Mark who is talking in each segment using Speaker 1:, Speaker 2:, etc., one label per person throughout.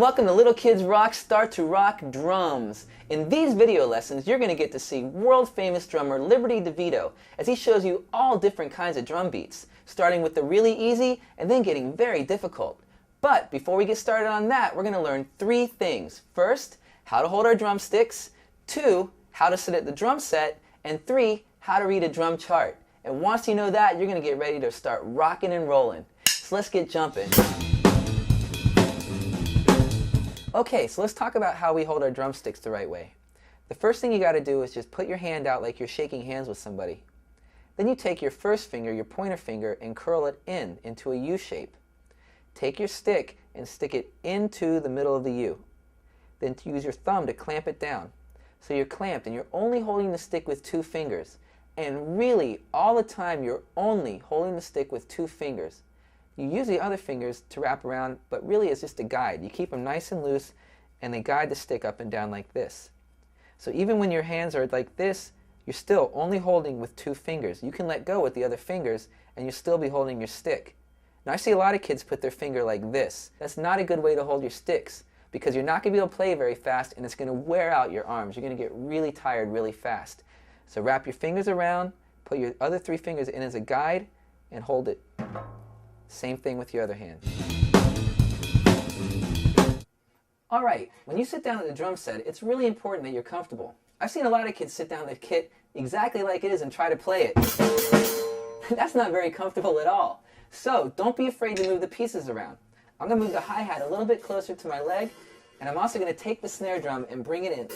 Speaker 1: Welcome to Little Kids Rock Start to Rock Drums. In these video lessons, you're going to get to see world-famous drummer Liberty DeVito as he shows you all different kinds of drum beats, starting with the really easy and then getting very difficult. But before we get started on that, we're going to learn three things. First, how to hold our drumsticks. 2, how to sit at the drum set. And 3, how to read a drum chart. And once you know that, you're going to get ready to start rocking and rolling. So let's get jumping. Okay, so let's talk about how we hold our drumsticks the right way. The first thing you got to do is just put your hand out like you're shaking hands with somebody. Then you take your first finger, your pointer finger, and curl it into a U shape. Take your stick and stick it into the middle of the U. Then use your thumb to clamp it down. So you're clamped and you're only holding the stick with 2 fingers. And really, all the time, you're only holding the stick with 2 fingers. You use the other fingers to wrap around, but really it's just a guide. You keep them nice and loose, and they guide the stick up and down like this. So even when your hands are like this, you're still only holding with 2 fingers. You can let go with the other fingers, and you'll still be holding your stick. Now I see a lot of kids put their finger like this. That's not a good way to hold your sticks, because you're not going to be able to play very fast, and it's going to wear out your arms. You're going to get really tired really fast. So wrap your fingers around, put your other 3 fingers in as a guide, and hold it. Same thing with your other hand. Alright, when you sit down at the drum set, it's really important that you're comfortable. I've seen a lot of kids sit down at the kit exactly like it is and try to play it. That's not very comfortable at all. So don't be afraid to move the pieces around. I'm going to move the hi-hat a little bit closer to my leg, and I'm also going to take the snare drum and bring it in.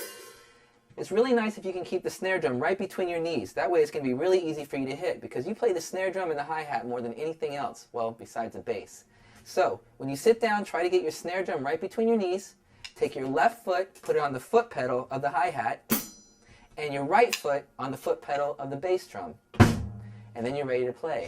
Speaker 1: It's really nice if you can keep the snare drum right between your knees. That way it's going to be really easy for you to hit, because you play the snare drum and the hi-hat more than anything else, well, besides the bass. So, when you sit down, try to get your snare drum right between your knees. Take your left foot, put it on the foot pedal of the hi-hat, and your right foot on the foot pedal of the bass drum. And then you're ready to play.